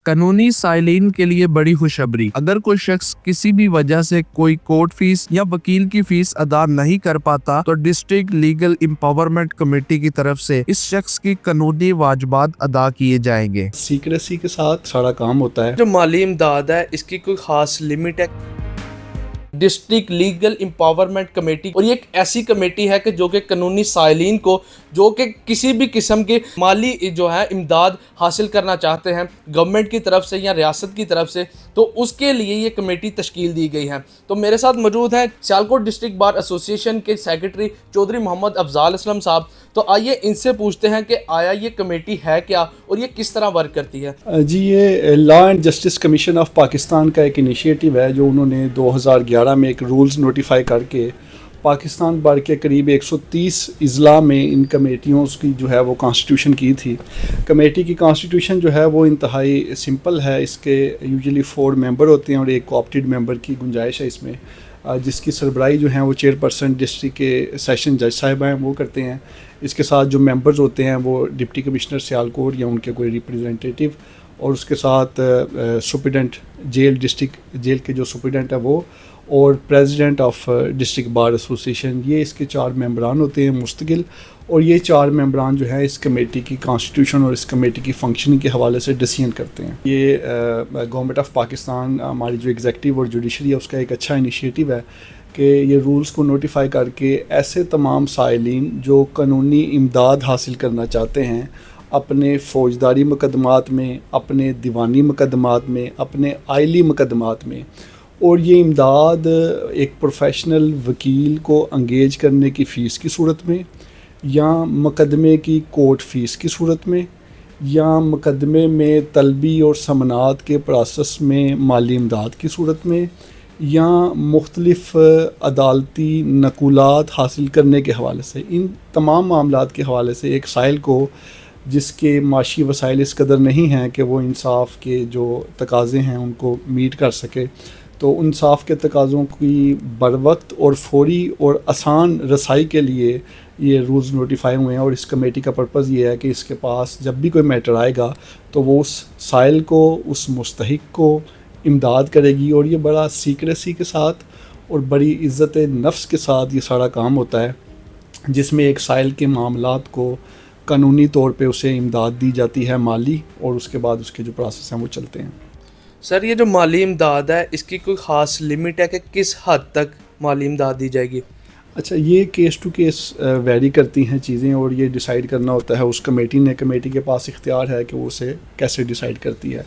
कानूनी साइलिन के लिए बड़ी खुशखबरी। अगर कोई शख्स किसी भी वजह से कोई कोर्ट फीस या वकील की फीस अदा नहीं कर पाता तो डिस्ट्रिक्ट लीगल एम्पावरमेंट कमेटी की तरफ से इस शख्स की कानूनी वाजिबात अदा किए जाएंगे। सीक्रेसी के साथ सारा काम होता है। जो माली इमदाद है इसकी कोई खास लिमिट है। डिस्ट्रिक्ट लीगल एम्पावरमेंट कमेटी, और ये एक ऐसी कमेटी है कि जो कि कानूनी साइलिन को जो कि किसी भी किस्म के माली जो है इमदाद हासिल करना चाहते हैं गवर्नमेंट की तरफ से या रियासत की तरफ से, तो उसके लिए ये कमेटी तश्कील दी गई है। तो मेरे साथ मौजूद हैं सियालकोट डिस्ट्रिक्ट बार एसोसिएशन के सेक्रेटरी चौधरी मोहम्मद अफजाल असलम साहब। तो आइए इनसे पूछते हैं कि आया ये कमेटी है क्या और ये किस तरह वर्क करती है। जी, ये law and justice commission of Pakistan का एक इनिशिएटिव है जो उन्होंने 2011 में एक रूल्स नोटिफाई करके पाकिस्तान भर के करीब 130 अजला में इन कमेटियों की जो है वो कॉन्स्टिट्यूशन की थी। कमेटी की कॉन्स्टिट्यूशन जो है वो इंतहाई सिंपल है। इसके यूजुअली 4 मेंबर होते हैं और एक कोऑप्टेड मेंबर की गुंजाइश है इसमें, जिसकी सरबराही जो है वो चेयरपर्सन डिस्ट्रिक्ट के सेशन जज साहिबा हैं वो करते हैं। इसके साथ जो मेंबर्स होते हैं वो डिप्टी कमिश्नर सियालकोट या उनके कोई रिप्रेजेंटेटिव, और उसके साथ सुप्रीडेंट जेल, डिस्ट्रिक्ट जेल के जो सुप्रीडेंट है वो, और president of district bar association, ये इसके 4 मेंबरान होते हैं मुस्तकिल। और ये 4 मेंबरान जो है इस कमेटी की कॉन्स्टिट्यूशन और इस कमेटी की फंक्शनिंग के हवाले से डिसीजन करते हैं। ये गवर्नमेंट ऑफ पाकिस्तान, हमारी जो एग्जेक्टिव और जुडिशरी है उसका एक अच्छा इनिशिएटिव है कि ये रूल्स को नोटिफाई करके ऐसे तमाम साइलिन जो कानूनी इमदाद हासिल करना चाहते हैं अपने फ़ौजदारी मुकदमात में, अपने दीवानी मुकदमात में, अपने आइली मुकदमात में, और ये इमदाद एक प्रोफेशनल वकील को अंगेज करने की फ़ीस की सूरत में, या मुकदमे की कोर्ट फ़ीस की सूरत में, या मुकदमे में तलबी और समनात के प्रोसेस में माली इमदाद की सूरत में, या मुख्तलिफ़ अदालती नकुलात हासिल करने के हवाले से, इन तमाम मामलात के हवाले से एक साइल को जिसके माशी वसाइल इस कदर नहीं हैं कि वो इंसाफ के जो तकाज़े हैं उनको मीट कर सके, तो इंसाफ के तकाज़ों की बरवक्त और फौरी और आसान रसाई के लिए ये रूल्स नोटिफाई हुए हैं। और इस कमेटी का पर्पज़ ये है कि इसके पास जब भी कोई मैटर आएगा तो वो उस साइल को, उस मुस्तहिक को इमदाद करेगी। और ये बड़ा सीक्रेसी के साथ और बड़ी इज़्ज़त नफ्स के साथ ये सारा काम होता है, जिसमें एक साइल के मामलात को कानूनी तौर पे उसे इमदाद दी जाती है माली, और उसके बाद उसके जो प्रोसेस हैं वो चलते हैं। सर, ये जो माली इमदाद है इसकी कोई ख़ास लिमिट है कि किस हद तक माली इमदाद दी जाएगी? अच्छा, ये केस टू केस वेरी करती हैं चीज़ें, और ये डिसाइड करना होता है उस कमेटी ने। कमेटी के पास इख्तियार है कि वो उसे कैसे डिसाइड करती है।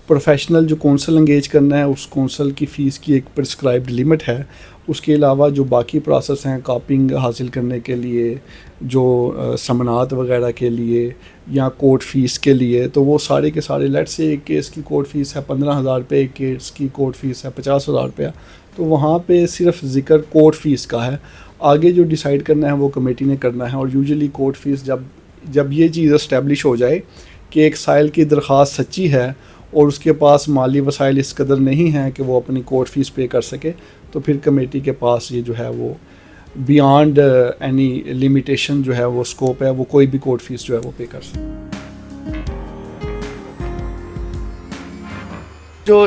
प्रोफेशनल जो कौंसल इंगेज करना है उस कौंसल की फ़ीस की एक प्रिस्क्राइब्ड लिमिट है। उसके अलावा जो बाकी प्रोसेस हैं कॉपिंग हासिल करने के लिए, जो समनात वगैरह के लिए या कोर्ट फ़ीस के लिए, तो वो सारे के सारे, लेट से एक केस की कोर्ट फ़ीस है 15,000 रुपये, एक केस की कोर्ट फ़ीस है 50,000 रुपया, तो वहाँ पे सिर्फ ज़िक्र कोर्ट फ़ीस का है। आगे जो डिसाइड करना है वो कमेटी ने करना है। और यूजुअली कोर्ट फ़ीस जब ये चीज़ इस्टेब्लिश हो जाए कि एक साइल की दरख्वास्त सच्ची है और उसके पास माली वसाइल इस कदर नहीं हैं कि वो अपनी कोर्ट फ़ीस पे कर सके, तो फिर कमेटी के पास ये जो है वो बियॉन्ड एनी लिमिटेशन जो है वो स्कोप है, वो कोई भी कोर्ट फ़ीस जो है वो पे कर सकते।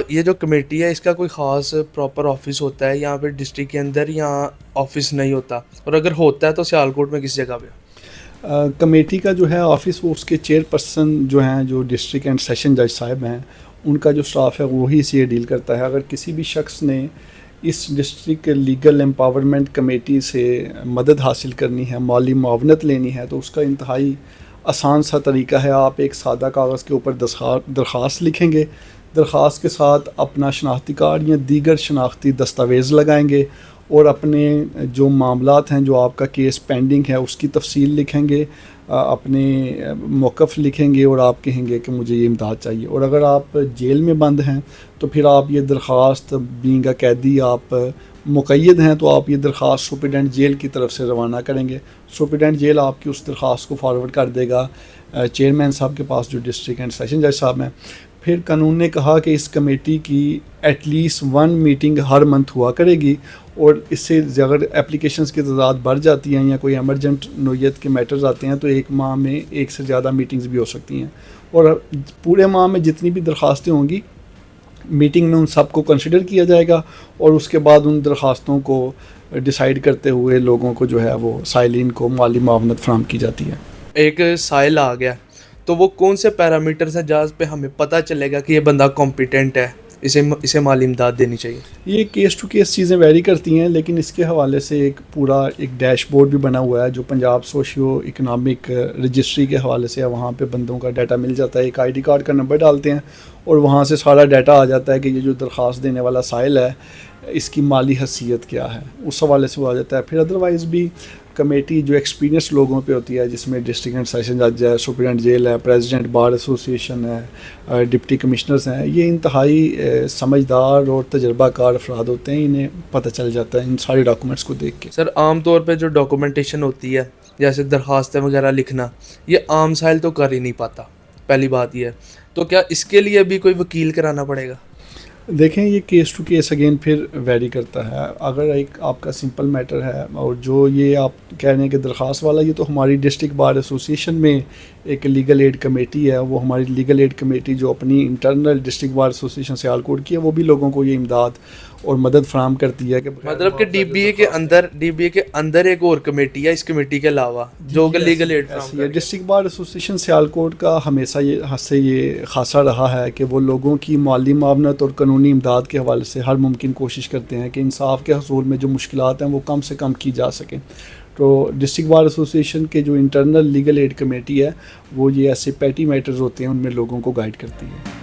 ये जो कमेटी है इसका कोई ख़ास प्रॉपर ऑफिस होता है यहाँ पे डिस्ट्रिक्ट के अंदर, या ऑफिस नहीं होता, और अगर होता है तो सियालकोट में किस जगह पे? कमेटी का जो है ऑफिस, वो उसके चेयरपर्सन जो हैं, जो डिस्ट्रिक्ट एंड सेशन जज साहब हैं, उनका जो स्टाफ है वही इसे डील करता है। अगर किसी भी शख्स ने इस डिस्ट्रिक्ट लीगल एम्पावरमेंट कमेटी से मदद हासिल करनी है, माली मुआवनत लेनी है, तो उसका इंतहाई आसान सा तरीका है। आप एक सादा कागज़ के ऊपर दरख्वास्त लिखेंगे, दरख्वास्त के साथ अपना शनाख्ती कार्ड या दीगर शनाख्ती दस्तावेज़ लगाएंगे, और अपने जो मामलात हैं, जो आपका केस पेंडिंग है उसकी तफसील लिखेंगे, अपने मौक़िफ़ लिखेंगे, और आप कहेंगे कि मुझे ये इमदाद चाहिए। और अगर आप जेल में बंद हैं तो फिर आप ये दरख्वास्त, बीइंग अ कैदी आप मुक़य्यद हैं, तो आप ये दरख्वास्त सुप्रीडेंट जेल की तरफ से रवाना करेंगे। सुप्रीडेंट जेल आपकी उस दरख्वास्त को फॉरवर्ड कर देगा चेयरमैन साहब के पास, जो डिस्ट्रिक्ट एंड सेशन जज साहब हैं। फिर कानून ने कहा कि इस कमेटी की एटलीस्ट 1 मीटिंग हर मंथ हुआ करेगी, और इससे अगर एप्लीकेशंस की तादाद बढ़ जाती हैं या कोई एमरजेंट नोयत के मैटर्स आते हैं तो एक माह में 1 से ज़्यादा मीटिंग्स भी हो सकती हैं। और पूरे माह में जितनी भी दरख्वास्तें होंगी मीटिंग में उन सबको कंसिडर किया जाएगा और उसके बाद उन दरख्वास्तों को डिसाइड करते हुए लोगों को जो है वो साइलिन को माली मावनत फराहम की जाती है। एक साइल आ गया तो वो कौन से पैरामीटर्स हैं जहाँ पे हमें पता चलेगा कि ये बंदा कॉम्पिटेंट है, इसे माली इमदाद देनी चाहिए? ये केस टू केस चीज़ें वेरी करती हैं, लेकिन इसके हवाले से एक पूरा एक डैशबोर्ड भी बना हुआ है जो पंजाब सोशियो इकनॉमिक रजिस्ट्री के हवाले से है। वहाँ पे बंदों का डाटा मिल जाता है, एक आईडी कार्ड का नंबर डालते हैं और वहाँ से सारा डाटा आ जाता है कि ये जो दरख्वास्त देने वाला साइल है इसकी माली हैसियत क्या है, उस हवाले से वो आ जाता है। फिर अदरवाइज़ भी कमेटी जो एक्सपीरियंस लोगों पे होती है, जिसमें डिस्ट्रिक्ट एंड सेशन जज है, सुप्रीडेंट जेल है, प्रेसिडेंट बार एसोसिएशन है, डिप्टी कमिश्नर्स हैं, ये इंतहाई समझदार और तजर्बाकार अफराद होते हैं। इन्हें पता चल जाता है इन सारे डॉक्यूमेंट्स को देख के। सर आम तौर पे जो डॉक्यूमेंटेशन होती है जैसे दरख्वास्तें वगैरह लिखना, ये आम साइल तो कर ही नहीं पाता, पहली बात ये है। तो क्या इसके लिए भी कोई वकील कराना पड़ेगा? देखें, ये केस टू केस अगेन फिर वेरी करता है। अगर एक आपका सिंपल मैटर है और जो ये आप कह रहे हैं कि दरख्वास्त वाला, ये तो हमारी डिस्ट्रिक्ट बार एसोसिएशन में एक लीगल एड कमेटी है। वो हमारी लीगल एड कमेटी जो अपनी internal district bar association Sialkot की है, वो भी लोगों को ये इमदाद और मदद फराहम करती है कि मतलब कि डीबीए के अंदर एक और कमेटी है इस कमेटी के अलावा जो कि लीगल एड ऐसी है। डिस्ट्रिक्ट बार एसोसिएशन सियालकोट का हमेशा ये खासा रहा है कि वो लोगों की माली मावनत और कानूनी इमदाद के हवाले से हर मुमकिन कोशिश करते हैं कि इंसाफ के हसूल में जो मुश्किलात हैं वो कम से कम की जा सकें। तो डिस्ट्रिक्ट बार एसोसिएशन के जो इंटरनल लीगल एड कमेटी है, वो ये ऐसे पैटी मैटर्स होते हैं उनमें लोगों को गाइड करती है।